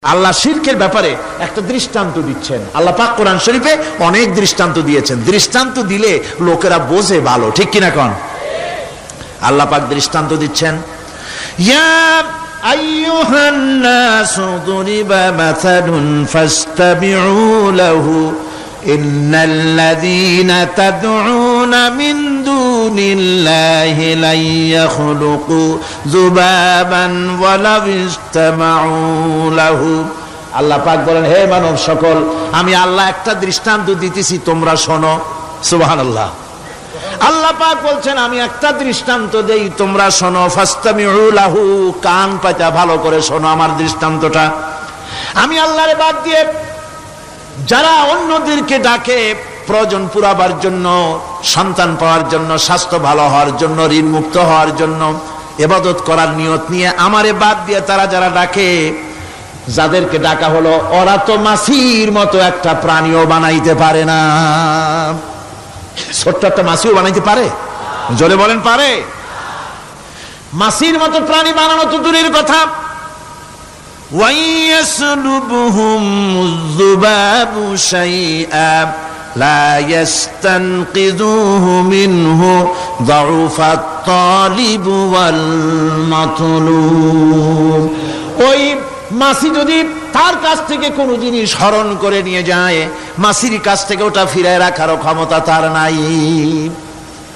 আল্লাহ শিরকের ব্যাপারে একটা দৃষ্টান্ত দিচ্ছেন। আল্লাহ পাক কোরআন শরীফে অনেক দৃষ্টান্ত দিয়েছেন। দৃষ্টান্ত দিলে লোকেরা বোঝে ভালো, ঠিক কিনা কোন? আল্লাহ পাক দৃষ্টান্ত দিচ্ছেন, ইয়া আইয়ুহান নাসু দুরিবা মাসালুন ফাসতাবিউ লাহু ইন্নাল্লাযীনা তাদউনা মিন দুনিল্লাহি লা ইয়াখলুকু যুবাবান ওয়ালাউ ইসতামাউ লাহু। আল্লাহ পাক বলেন, হে মানব সকল, আমি আল্লাহ একটা দৃষ্টান্ত দিতেছি, তোমরা শোনো। সুবহানাল্লাহ। আল্লাহ পাক বলছেন, আমি একটা দৃষ্টান্ত দেই, তোমরা শোনো। ফাসতামিউ লাহু, কান পাতা ভালো করে শোনো আমার দৃষ্টান্তটা। আমি আল্লাহরে বাদ দিয়ে যারা অন্যদেরকে ডাকে প্রয়োজন পুরাবার জন্য, সন্তান পাওয়ার জন্য, স্বাস্থ্য ভালো হওয়ার জন্য, ঋণ মুক্ত হওয়ার জন্য, ইবাদত করার নিয়ত নিয়ে আমারে বাদ দিয়ে তারা যারা ডাকে, যাদেরকে ডাকা হলো, ওরা তো মাছির মতো একটা প্রাণীও বানাইতে পারে না। ছোট্ট একটা মাছিও বানাইতে পারে? জোরে বলেন, পারে? মাছির মতো প্রাণী বানানো তো দূরের কথা, وَيَسْلُبُهُمُ الذُّبَابُ شَيْئًا لَا يَسْتَنقِذُوهُ مِنْهُ ضَعُفَ الطَّالِبُ وَالْمَطْلُوبُ। ওই মাছি যদি তার কাছ থেকে কোনো জিনিস হরণ করে নিয়ে যায়, মাছির কাছ থেকে ওটা ফিরায় রাখার ক্ষমতা তার নাই।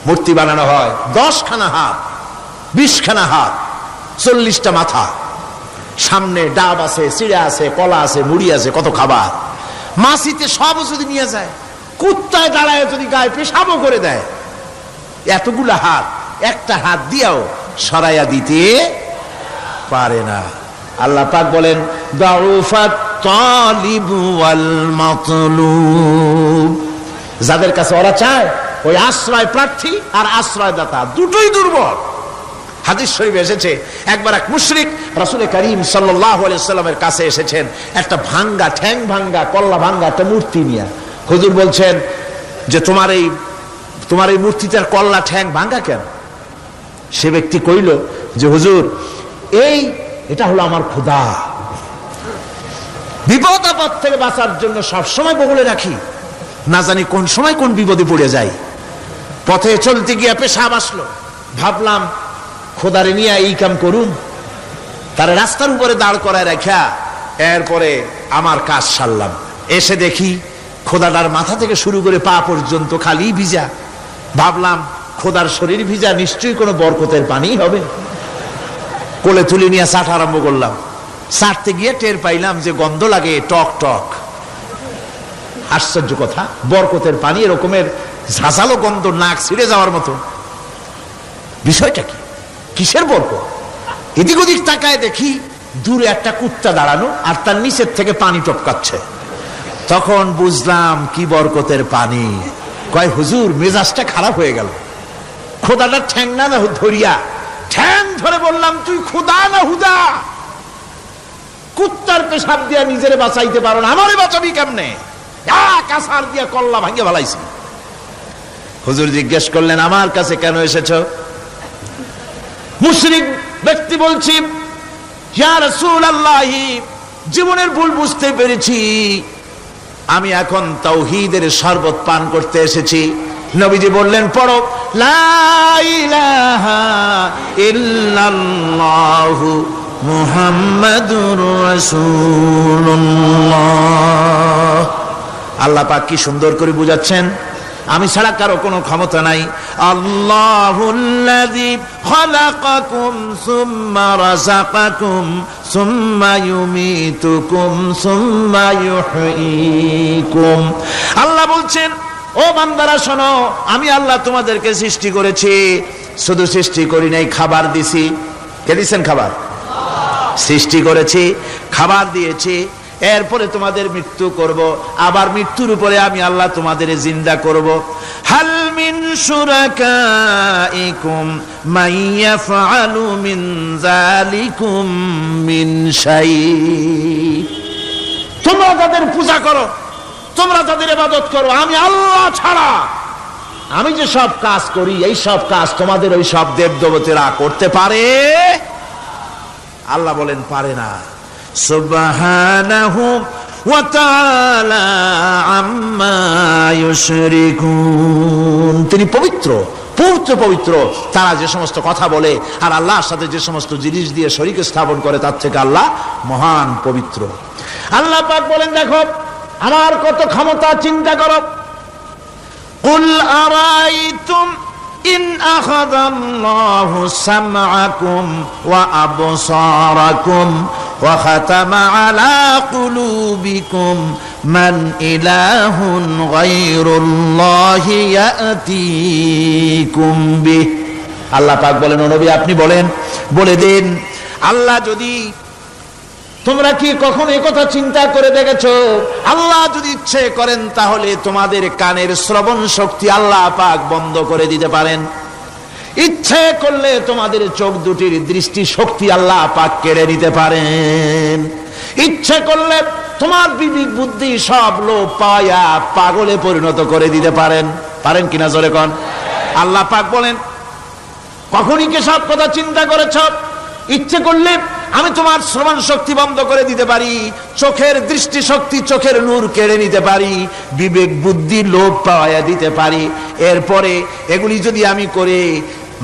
মূর্তি বানানো হয়, 10খানা হাত, 20খানা হাত, 40টা মাথা, সামনে ডাব আছে, চিড়া আছে, কলা আছে, মুড়ি আছে, কত খাবার। মাছিতে সব যদি নিয়ে যায়, কুত্তায় দাঁড়ায় যদি গায়ে পেশাবও করে দেয়, এতগুলা হাত একটা হাত দিয়েও সরাইয়া দিতে পারে না। আল্লাহ পাক বলেন, দাউফাত তালিবু ওয়াল মাতলুব। যাদের কাছে ওরা চায়, ওই আশ্রয় প্রার্থী আর আশ্রয়দাতা দুটোই দুর্বল। হাদিস শরীফে এসেছে, একবার এক মুশরিক রাসূল করিম সাল্লাল্লাহু আলাইহি ওয়াসাল্লামের কাছে এসেছেন একটা ভাঙ্গা, ঠ্যাং ভাঙ্গা, কল্লা ভাঙ্গা একটা মূর্তি নিয়ে। হুজুর বলছেন যে তোমার এই মূর্তিটার কল্লা ঠ্যাং ভাঙ্গা কেন? সে ব্যক্তি কইল যে হুজুর, এটা হলো আমার খোদা। বিপদ আপদ থেকে বাঁচার জন্য সবসময় বগলে রাখি, না জানি কোন সময় কোন বিপদে পড়ে যাই। পথে চলতে গিয়ে পেশাব আসলো, ভাবলাম খোদারে নিয়ে এই কাম করুন, তারা রাস্তার উপরে দাঁড় করায় রাখা, এরপরে আমার কাজ সারলাম। এসে দেখি খোদাটার মাথা থেকে শুরু করে পা পর্যন্ত খালি ভিজা। ভাবলাম খোদার শরীর ভিজা, নিশ্চয়ই কোনো বরকতের পানি হবে। কোলে তুলে নিয়ে চাটা আরম্ভ করলাম। চাটতে গিয়ে টের পাইলাম যে গন্ধ লাগে টক টক। আশ্চর্য কথা, বরকতের পানি এরকমের ঝাঁঝালো গন্ধ, নাক ছিঁড়ে যাওয়ার মতো। বিষয়টা কি? কিসের বরকত? এদিক ওদিক তাকায় দেখি দূরে একটা কুত্তা দাঁড়ানো, আর তার নিচের থেকে পানি টপকাচ্ছে। তখন বুঝলাম কি বরকতের পানি। কয় হুজুর, মেজাজটা খারাপ হয়ে গেল। খোদাটা ঠ্যাং না ধরিয়া, ঠ্যাং ধরে বললাম, তুই খোদা না হুদা? কুত্তার পেশাব দিয়া নিজেরে বাঁচাইতে পারো না, আমারে বাঁচাবি কেমনে? কাছার দিয়া কল্লা ভাঙিয়ে ফেলাইছি। হুজুর জিজ্ঞেস করলেন, আমার কাছে কেন এসেছো? মুশরিক ব্যক্তি বলছি, ইয়া রাসূলুল্লাহ, জীবনের ভুল বুঝতে পেরেছি, আমি এখন তাওহীদের শরবত পান করতে এসেছি। নবীজি বললেন, পড়ো লা ইলাহা ইল্লাল্লাহু মুহাম্মাদুর রাসূলুল্লাহ। আল্লাহ পাক কি সুন্দর করে বুঝাচ্ছেন, আমি ছাড়া কারো কোনো ক্ষমতা নাই। আল্লাহুল্লাযী খালাকাকুম সুম্মা রাযাকাকুম সুম্মা ইউমীতুকুম সুম্মা ইউহয়ীকুম। আল্লাহ বলছেন, ও বান্দারা শোনো, আমি আল্লাহ তোমাদেরকে সৃষ্টি করেছি। শুধু সৃষ্টি করি নাই, খাবার দিছি। কে দিয়েছেন খাবার? সৃষ্টি করেছি, খাবার দিয়েছি, এরপরে তোমাদের মৃত্যু করব, আবার মৃত্যুর উপরে আমি আল্লাহ তোমাদের জিন্দা করব। হাল মিন শুরাকাইকুম মান ইয়াফআলু মিন যালিকুম মিন শাই। তোমরা যাদের পূজা করো, তোমরা যাদের ইবাদত করো, আমি আল্লাহ ছাড়া আমি যে সব কাজ করি, এই সব কাজ তোমাদের ওই সব দেবদেবতারা করতে পারে? আল্লাহ বলেন, পারে না। সুবহানাহু ওয়া তাআলা আম্মা ইউশরিকুন। তিনি পবিত্র, পবিত্র পবিত্র তারা যে সমস্ত কথা বলে আর আল্লাহর সাথে যে সমস্ত জিনিস দিয়ে শরীক স্থাপন করে তার থেকে আল্লাহ মহান পবিত্র। আল্লাহ পাক বলেন, দেখো আমার কত ক্ষমতা, চিন্তা করো। কুল আরাইতুম ইন আখাযাল্লাহু সামআকুম ওয়া আবসারাকুম ওয়া খাতামা আলা কুলুবিকুম মান ইলাহুন গায়রুল্লাহি ইয়াতিকুম বিহ। আল্লাহ পাক বলেন, ও নবী আপনি বলেন, বলে দেন, আল্লাহ যদি, তোমরা কি কখনো এই কথা চিন্তা করে দেখেছো, আল্লাহ যদি ইচ্ছে করেন তাহলে তোমাদের কানের শ্রবণ শক্তি আল্লাহ পাক বন্ধ করে দিতে পারেন। ইচ্ছে করলে তোমাদের চোখ দুটির দৃষ্টি শক্তি আল্লাহ পাক কেড়ে নিতে পারেন। ইচ্ছে করলে তোমার বিবেক বুদ্ধি সব লোপ পায়া পাগলে পরিণত করে দিতে পারেন। পারেন কিনা জোরে কোন? আল্লাহ পাক বলেন, কখনই কি সব কথা চিন্তা করেছ? ইচ্ছে করলে আমি তোমার শ্রবণ শক্তি বন্ধ করে দিতে পারি, চোখের দৃষ্টি শক্তি, চোখের নূর কেড়ে নিতে পারি, বিবেক বুদ্ধি লোপ পাওয়া দিতে পারি। এরপরে এগুলি যদি আমি করে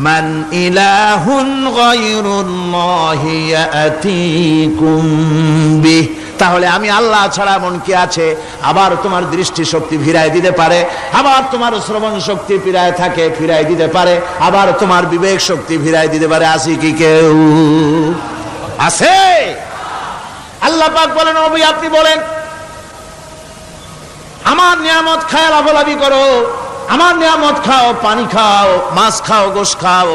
মান ইলাহুন গায়রুল্লাহি ইয়াতিকুম বিহ, তাহলে আমি আল্লাহ ছাড়া এমন কি আছে? আবার তোমার দৃষ্টি শক্তি ফিরায় দিতে পারে, আবার তোমার শ্রবণ শক্তি ফিরায় থাকে ফিরায় দিতে পারে, আবার তোমার বিবেক শক্তি ফিরায় দিতে পারে। আছে কি কেউ? আছে? আল্লাহ পাক বলেন, নবী আপনি বলেন, আমার নিয়ামত খায় লাভালাভি করো, আমার নিয়ামত খাও, পানি খাও, মাছ খাও, গোশ খাও,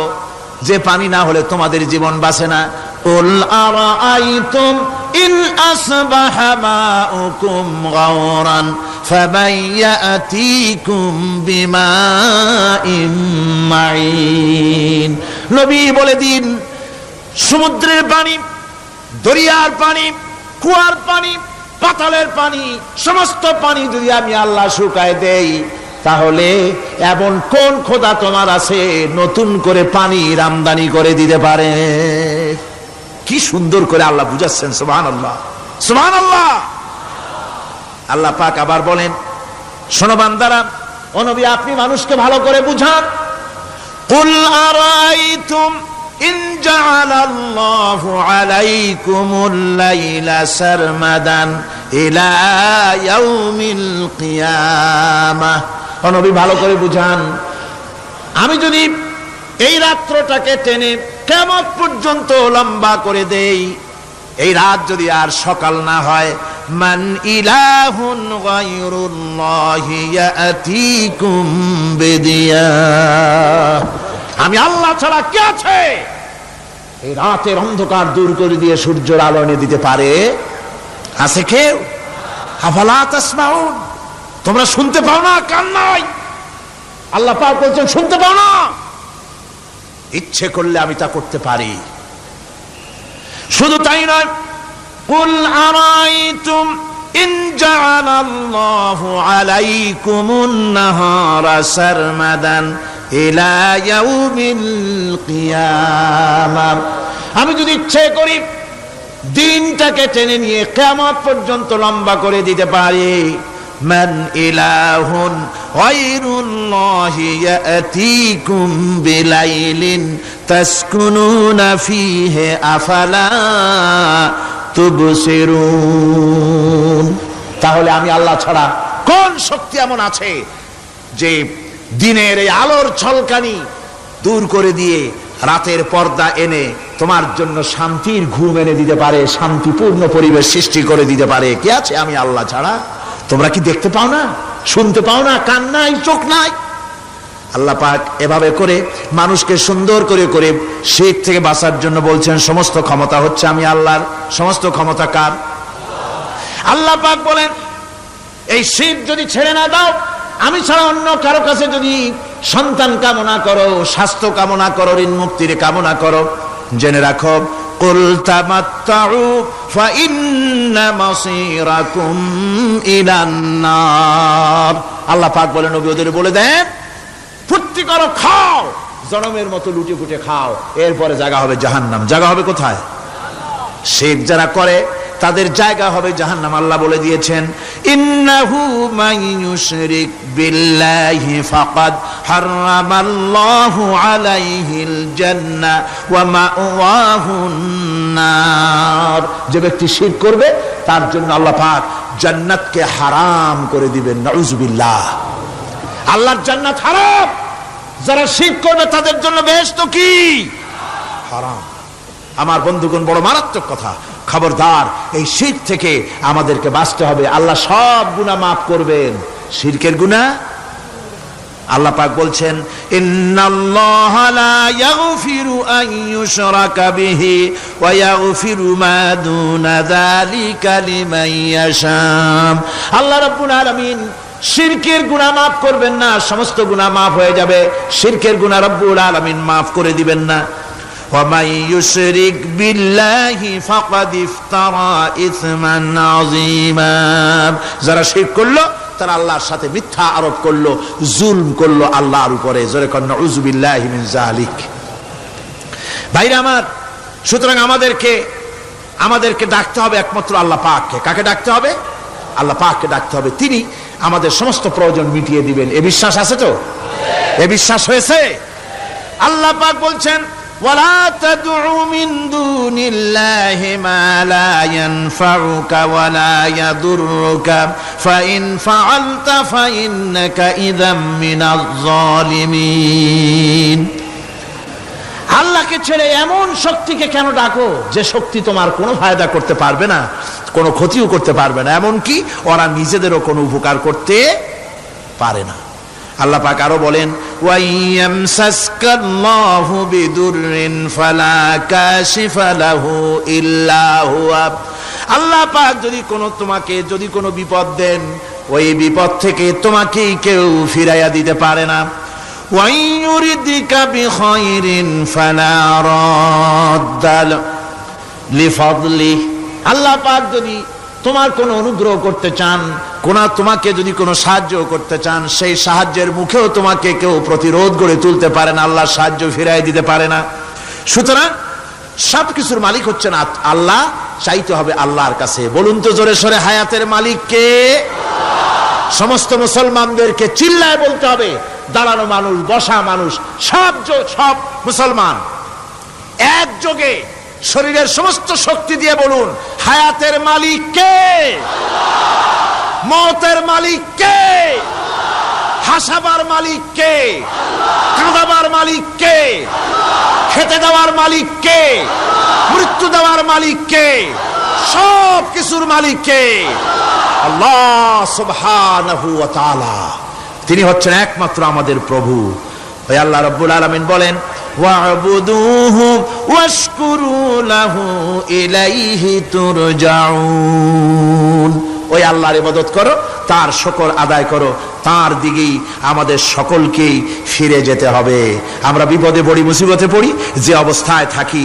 যে পানি না হলে তোমাদের জীবন বাঁচে না। কুল আরাআইতুম ইন আসবাহা মাউকুম গাওরান ফামান ইয়াতিকুম বিমাইন মাইন। নবী বলে দিন, সমুদ্রের পানি, দরিয়ার পানি, কুয়ার পানি, পাতালের পানি, সমস্ত পানি যদি আমি আল্লাহ শুকায় দেই, তাহলে এমন কোন খোদা তোমার আছে নতুন করে পানি আমদানি করে দিতে পারে? কি সুন্দর করে আল্লাহ বুঝাচ্ছেন। সুবহানাল্লাহ, সুবহানাল্লাহ। আল্লাহ পাক আবার বলেন, শোনো বান্দারা, ও নবী আপনি মানুষকে ভালো করে বুঝান। কুল আরাইতুম ইন জাআলাল্লাহু আলাইকুমুল লাইলা সারমাদান ইলা ইয়াউমিল কিয়ামাহ। ও নবী ভালো করে বুঝান, আমি যদি এই রাত্রটাকে টেনে কিয়ামত পর্যন্ত লম্বা করে দেই, এই রাত যদি আর সকাল না হয়, মান ইলাহুন গায়রুল্লাহি ইয়াতিকুম বিদিয়া, আমি আল্লাহ ছাড়া কে আছে এই রাতের অন্ধকার দূর করে দিয়ে সূর্যের আলো এনে দিতে পারে? আছে কেউ? আফালা তাসমাউন, তোমরা শুনতে পাও না? কান নাই? আল্লাহ পাক বলছেন, শুনতে পাও না? ইচ্ছে করলে আমি তা করতে পারি। শুধু তাই নয়, কুল আরাইতুম ইন জাআলাল্লাহু আলাইকুমুন নাহারা সারমাদান ইলা ইয়াউমিল কিয়ামাহ, আমি যদি ইচ্ছে করি দিনটাকে টেনে নিয়ে কিয়ামত পর্যন্ত লম্বা করে দিতে পারি। মান ইলাহুন গায়রুল্লাহি ইয়াতিকুম বিলাইলিন তাসকুনুনা ফীহি আফালা তুবসিরুন। তাহলে আমি আল্লাহ ছাড়া কোন শক্তি এমন আছে যে দিনের এই আলোর ঝলকানি দূর করে দিয়ে রাতের পর্দা এনে তোমার জন্য শান্তির ঘুম এনে দিতে পারে, শান্তিপূর্ণ পরিবেশ সৃষ্টি করে দিতে পারে? কে আছে আমি আল্লাহ ছাড়া? তোমরা কি দেখতে পাও না? শুনতে পাও না? কান নাই? চোখ নাই? আল্লাহ পাক এভাবে করে মানুষকে সুন্দর করে করে শিরক থেকে বাঁচার জন্য বলছেন, সমস্ত ক্ষমতা হচ্ছে আমি আল্লাহর। সমস্ত ক্ষমতা কার? আল্লাহ পাক বলেন, এই শিরক যদি ছেড়ে না দাও, আমি ছাড়া অন্য কারো কাছে যদি সন্তান কামনা করো, স্বাস্থ্য কামনা করো, ঋণ মুক্তির কামনা করো, জেনে রাখো, কুল তামাত্তাউ ফাইন্না মাসীরাকুম ইলান নার। আল্লাহ পাক বলেন, নবী ওদের বলে দেন, ফুর্তি করো, খাও, জনমের মতো লুটে ফুটে খাও, এরপরে জায়গা হবে জাহান্নাম। জায়গা হবে কোথায়? শিরক যারা করে তাদের জায়গা হবে জাহান্নাম। আল্লাহ বলে দিয়েছেন, ইন্নাহু মান ইউশরিক বিল্লাহি ফাকাদ হারামাল্লাহু আলাইহিল জান্নাহ ওয়া মাওয়াহুন নার। যে ব্যক্তি শিরক করবে তার জন্য আল্লাহ পাক জান্নাতকে হারাম করে দিবেন। নাউযুবিল্লাহ। আল্লাহর জান্নাত হারাম, যারা শিরক করবে তাদের জন্য বেহেশত কি হারাম। আমার বন্ধুগণ, বড় মারাত্মক কথা। খবরদার, এই শিরক থেকে আমাদেরকে বাঁচতে হবে। আল্লাহ সব গুনাহ মাফ করবেন, শিরকের গুনাহ। আল্লাহ পাক বলছেন, ইন্নাল্লাহা লা ইয়াগফিরু আন ইউশরাকা বিহি ওয়া ইয়াগফিরু মা দুনা যালিকা লিমান ইয়াশা। আল্লাহ রাব্বুল আলামিন শিরকের গুনাহ মাফ করবেন না, সমস্ত গুনাহ মাফ হয়ে যাবে, শিরকের গুনাহ রব্বুল আলামিন মাফ করে দিবেন না। ওয়া মান ইউশরিক বিল্লাহি ফাকাদ ইফতারা ইসমান আযীমা। যারা শিরক করলো তারা আল্লাহর সাথে মিথ্যা আরোপ করলো, জুলম করলো আল্লাহর উপরে। জোরে কর নাউযু বিল্লাহি মিন যালিক। ভাইরা আমার, সুতরাং আমাদেরকে ডাকতে হবে একমাত্র আল্লাহ পাককে। কাকে ডাকতে হবে? আল্লাহ পাককে ডাকতে হবে। তিনি আমাদের সমস্ত প্রয়োজন মিটিয়ে দিবেন। এ বিশ্বাস আছে তো? এ বিশ্বাস হয়েছে? আল্লাহ পাক বলছেন, ওয়ালা তাদউ মিন দুনিল্লাহি মা লা ইয়ানফাউকা ওয়ালা ইয়াদুররুকা ফাইন ফাআলতা ফাইন্নাকা ইযাম মিনাজ জালিমিন। আল্লাহকে ছেড়ে এমন শক্তিকে কেন ডাকো যে শক্তি তোমার কোনো ফায়দা করতে পারবে না, কোনো ক্ষতিও করতে পারবে না, এমনকি ওরা নিজেদেরও কোনো উপকার করতে পারে না। আল্লাহ পাক আরো বলেন, ওয়া ইয়ামসাসকাল্লাহু বিদুররিন ফালা কাশিফা লাহু ইল্লা হুয়া। আল্লাহ পাক যদি কোনো বিপদ দেন, ওই বিপদ থেকে তোমাকে কেউ ফিরাইয়া দিতে পারে না। ওয়া ইউরিদিকা বিখাইরিন ফালা রাদ্দা লিফাদলি। আল্লাহ পাক যদি তোমার কোনো অনুগ্রহ করতে চান, তোমাকে যদি কোনো সাহায্য করতে চান, সেই সাহায্যের মুখেও তোমাকে কেউ প্রতিরোধ গড়ে তুলতে পারে না, আল্লাহর সাহায্য ফিরাই দিতে পারে না। সুতরাং সবকিছুর মালিক হচ্ছেন আল্লাহ। চাইতে হবে আল্লাহর কাছে। বলুন তো জোরে সোরে, হায়াতের মালিক কে? সমস্ত মুসলমানদেরকে চিল্লায় বলতে হবে। দাঁড়ানো মানুষ, বসা মানুষ, সব মুসলমান একযোগে শরীরের সমস্ত শক্তি দিয়ে বলুন, হায়াতের মালিক কে? মওতের মালিক কে? হাসাবার মালিক কে? কাঁদাবার মালিক কে? খেতে দেওয়ার মালিক কে? মৃত্যু দেওয়ার মালিক কে? সব কিছুর মালিক কে? আল্লাহ সুবহানাহু ওয়া তাআলা। তিনি হচ্ছেন একমাত্র আমাদের প্রভু। ওই আল্লাহ রাব্বুল আলামিন বলেন, ওয়া'বুদুহু ওয়াশকুরু লাহু ইলাইহি তুরজাউন। ওই আল্লাহর ইবাদত করো, তার শুকর আদায় করো, তার দিকেই আমাদের সকলকেই ফিরে যেতে হবে। আমরা বিপদে পড়ি, মুসিবতে পড়ি, যে অবস্থায় থাকি,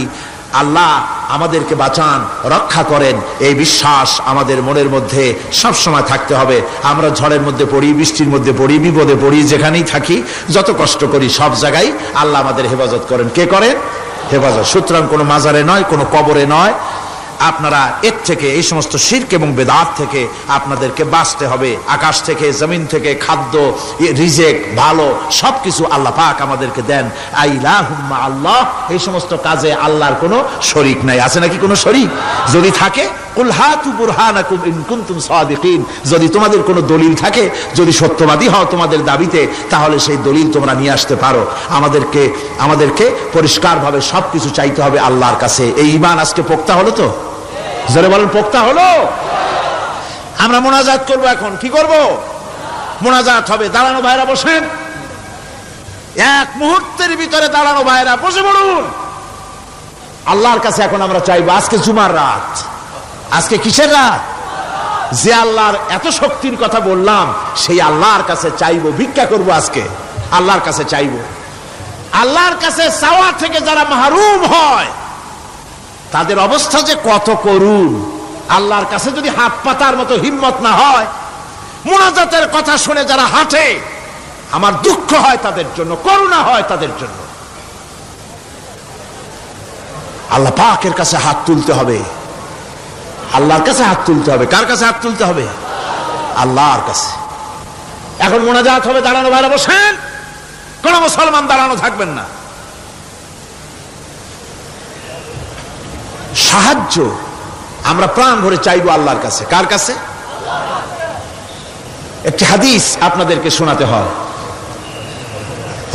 আল্লাহ আমাদেরকে বাঁচান, রক্ষা করেন, এই বিশ্বাস আমাদের মনের মধ্যে সব সময় থাকতে হবে। আমরা ঝড়ের মধ্যে পড়ি, বৃষ্টির মধ্যে পড়ি, বিপদে পড়ি, যেখানেই থাকি, যত কষ্ট করি, সব জায়গায় আল্লাহ আমাদের হেফাজত করেন। কে করেন? হেফাজত। সুতরাং কোনো মাজারে নয়, কোনো কবরে নয়। আপনারা এর থেকে, এই সমস্ত শিরক এবং বেদাত থেকে আপনাদেরকে বাঁচতে হবে। আকাশ থেকে, জমিন থেকে খাদ্য, রিজেক, ভালো সবকিছু আল্লাহ পাক আমাদেরকে দেন। আইলাহুম্মা আল্লাহ। এই সমস্ত কাজে আল্লাহর কোনো শরীক নাই। আছে নাকি কোনো শরীক? যদি থাকে, কুল হাতু বুরহানাকুম ইন কুনতুম সাদিকিন। যদি তোমাদের কোনো দলিল থাকে, যদি সত্যবাদী হও তোমাদের দাবিতে, তাহলে সেই দলিল তোমরা নিয়ে আসতে পারো। আমাদেরকে পরিষ্কারভাবে সবকিছু চাইতে হবে আল্লাহর কাছে। এই ঈমান আজকে পোক্তা হলো তো? জোরে বলেন, পোক্তা হলো? আমরা মোনাজাত করব। এখন কি করব? মোনাজাত হবে। দাঁড়ানো ভাইরা বসেন, এক মুহূর্তের ভিতরে দাঁড়ানো ভাইরা বসে পড়ুন। আল্লাহর কাছে এখন আমরা চাইবো। আজকে জুমার রাত। আজকে কিসের রাত? যে আল্লাহর এত শক্তির কথা বললাম, সেই আল্লাহর কাছে চাইবো, ভিক্ষা করব। আজকে আল্লাহর কাছে চাইবো। আল্লাহর কাছে চাওয়া থেকে যারা মাহরুম হয়, তাদের অবস্থা যে কত করুণ। আল্লাহর কাছে যদি হাত পাতার মতো হিম্মত না হয়, মুনাজাতের কথা শুনে যারা হাঁটে, আমার দুঃখ হয় তাদের জন্য, করুণা হয় তাদের জন্য। আল্লাহ পাকের কাছে হাত তুলতে হবে। আল্লাহর কাছে হাত তুলতে হবে। কার কাছে হাত তুলতে হবে? আল্লাহর কাছে। এখন মোনাজাত হবে, দাঁড়ানো ভাইরা বসেন, কোন মুসলমান দাঁড়ানো থাকবেন না। সাহায্য আমরা প্রাণ ভরে চাইবো আল্লাহর কাছে। কার কাছে? একটি হাদিস আপনাদেরকে শোনাতে হয়।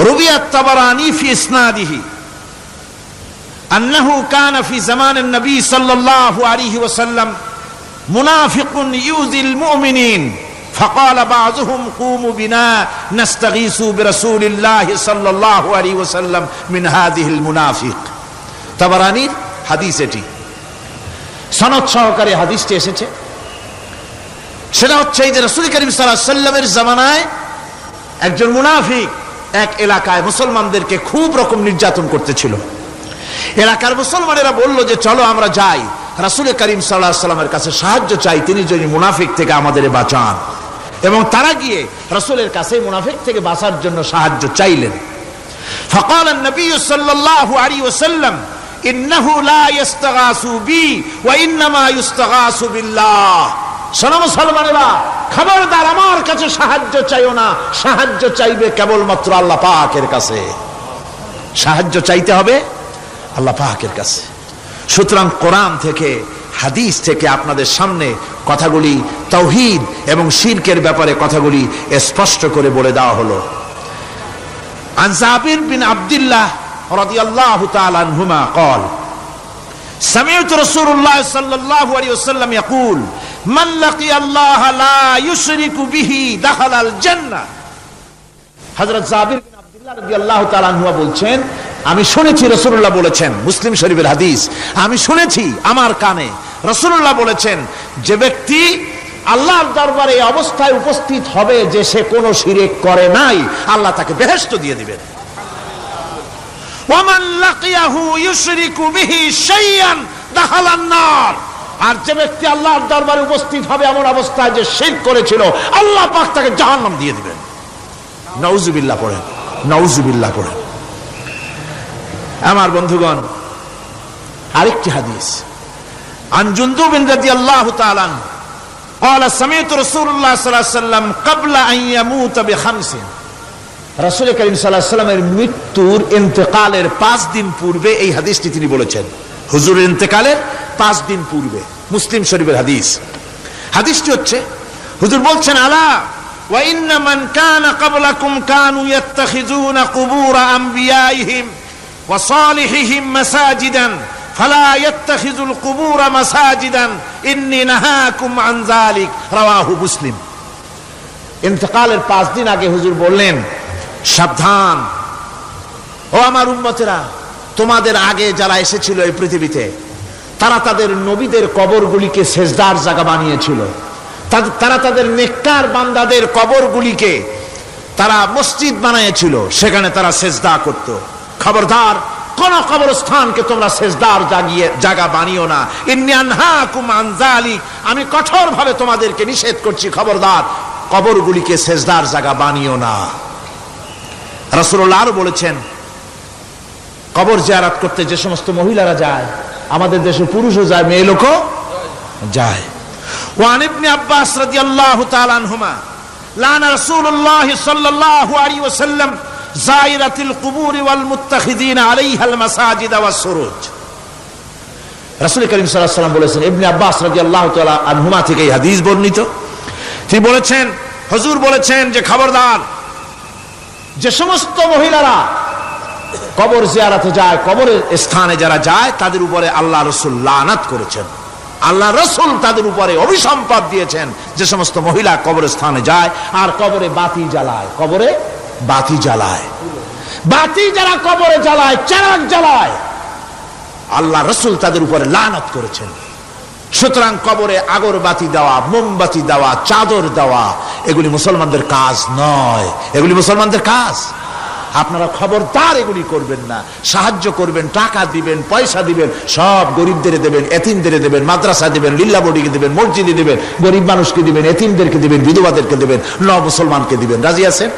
রুবিয়াত তাবারানী ফি ইসনাদিহি আন্নাহু কানা ফি জামানিন নবী সাল্লাল্লাহু আলাইহি ওয়াসাল্লাম মুনাফিকুন ইউযিল মুমিনিন فقال بعضهم قوموا بنا نستغيث برسول الله صلى الله عليه وسلم من هذه المنافق। তাবারানীর হাদিস, এটি সনদ সহকারে হাদিসটি এসেছে। সেটা হচ্ছে এই যে রাসূল করিম সাল্লাল্লাহু আলাইহি ওয়াসাল্লামের জামানায় একজন মুনাফিক এক এলাকায় মুসলমানদেরকে খুব রকম নির্যাতন করতেছিল। এলাকার মুসলমানেরা বলল যে চলো আমরা যাই, রাসূল করিম সাল্লাল্লাহু আলাইহি ওয়াসাল্লামের কাছে সাহায্য চাই, তিনি যদি মুনাফিক থেকে আমাদের বাঁচান। এবং তারা গিয়ে রাসূলের কাছে মুনাফিক থেকে বাঁচার জন্য সাহায্য চাইলেন। فقال النبي صلى الله عليه وسلم إنه لا يستغاث بي وإنما يستغاث بالله। শোনো মুসলমানেরা, খবরদার আমার কাছে সাহায্য চাইও না, সাহায্য চাইবে কেবলমাত্র আল্লাহ পাকের কাছে। সাহায্য চাইতে হবে আল্লাহ পাকের কাছে। সুতরাং কোরআন থেকে, হাদিস থেকে আপনাদের সামনে কথাগুলি তাওহীদ এবং শিরকের ব্যাপারে কথাগুলি স্পষ্ট করে বলে দেওয়া হলো। عن جابر بن عبد الله رضي الله تعالى عنهما قال سمعت رسول الله صلى الله عليه وسلم يقول من لقي الله لا يشرك به دخل الجنة। হযরত জাবির বিন আব্দুল্লাহ রাদিয়াল্লাহু তাআলা আনহু বলছেন, আমি শুনেছি রাসূলুল্লাহ বলেছেন, মুসলিম শরীফের হাদিস, আমি শুনেছি আমার কানে রাসূলুল্লাহ বলেছেন, যে ব্যক্তি আল্লাহর দরবারে এই অবস্থায় উপস্থিত হবে যে সে কোনো শিরক করে নাই, আল্লাহ তাকে বেহেশত দিয়ে দিবেন। ওয়ামান লাকিয়াহু ইউশরিকু বিহি শাইআন দাখালান নার। আর যে ব্যক্তি আল্লাহর দরবারে উপস্থিত হবে এমন অবস্থায় যে শিরক করেছিল, আল্লাহ পাক তাকে জাহান্নাম দিয়ে দিবেন। নাউজুবিল্লাহ পড়েন, নাউজুবিল্লাহ পড়েন। আমার বন্ধুগণ, আরেকটি হাদিস عن جندب رضي الله تعالى عنه قال سمعت رسول الله صلى الله عليه وسلم قبل ان يموت بخمس। রাসূল করিম সাল্লাল্লাহু আলাইহি ওয়াসাল্লামের মৃত্যুর ইন্তেকালের 5 দিন পূর্বে এই হাদিসটি তিনি বলেছেন। হুজুরের ইন্তেকালের 5 দিন পূর্বে, মুসলিম শরীফের হাদিস। হাদিসটি হচ্ছে, হুজুর বলছেন, আলা ওয়া ইন্না মান কানা ক্বাবলাকুম কানু ইয়াত্তাখিযুনা কুবুর আমবিয়াইহিম ওয়া সালিহিহিম মাসাজিদান ফালা ইয়াত্তাখিযুল কুবুর মাসাজিদান ইন্নী নাহাকুম আন যালিক। রাওয়াহু মুসলিম। ইন্তেকালের 5 দিন আগে হুজুর বললেন, সাবধান ও আমার উম্মতেরা, তোমাদের আগে যারা এসেছিল এই পৃথিবীতে, তারা তাদের নবীদের কবরগুলিকে সেজদার জায়গা বানিয়েছিল। তারা তাদের নেককার বান্দাদের কবরগুলিকে তারা মসজিদ বানিয়েছিল, সেখানে তারা সেজদা করত। খবরদার, কোন কবরস্থানকে তোমরা সেজদার জায়গা বানিও না। ইন্নী আনহাকুম আন যালিক, আমি কঠোরভাবে তোমাদেরকে নিষেধ করছি, খবরদার কবরগুলিকে সেজদার জায়গা বানিও না। রাসূলুল্লাহ আরো বলেছেন, কবর জিয়ারত করতে যে সমস্ত মহিলারা যায়, আমাদের দেশে পুরুষও যায়, মেয়ে লোকও যায়। ওয়ান ইবনে আব্বাস রাদিয়াল্লাহু তাআলা আনহুমা লানা রাসূলুল্লাহ সাল্লাল্লাহু আলাইহি ওয়াসাল্লাম যায়রাতিল কুবুর ওয়াল মুত্তাখিযিনা আলাইহাল মাসাজিদ ওয়াস সুরুজ। রাসূল করিম সাল্লাল্লাহু আলাইহি ওয়াসাল্লাম বলেছেন, ইবনে আব্বাস রাদিয়াল্লাহু তাআলা আনহুমা থেকে এই হাদিস বর্ণিত, তিনি বলেছেন, হুজুর বলেছেন যে খবরদার, যে সমস্ত মহিলারা কবর জিয়ারতে যায়, কবরের স্থানে যারা যায়, তাদের উপরে আল্লাহ রাসূল লানত করেছেন। আল্লাহ রাসূল তাদের উপরে অভিসম্পাত দিয়েছেন, যে সমস্ত মহিলা কবর স্থানে যায় আর কবরে বাতি জ্বালায়, কবরে বাতি জ্বালায়, বাতি যারা কবরে জ্বালায়, চিরাগ জ্বালায়, আল্লাহ রাসূল তাদের উপরে লানত করেছেন। সুতরাং কবরে আগরবাতি দেওয়া, মোমবাতি দেওয়া, চাদর দেওয়া, এগুলি মুসলমানদের কাজ নয়, এগুলি মুসলমানদের কাজ। আপনারা খবরদার এগুলি করবেন না। সাহায্য করবেন, টাকা দিবেন, পয়সা দিবেন, সব গরিবদের দেবেন, এতিমদের দেবেন, মাদ্রাসা দিবেন, লিল্লা বডিকে দিবেন, মসজিদে দিবেন, গরিব মানুষকে দিবেন, এতিমদেরকে দিবেন, বিধবাদেরকে দিবেন, ন মুসলমানকে দিবেন। রাজি আছেন?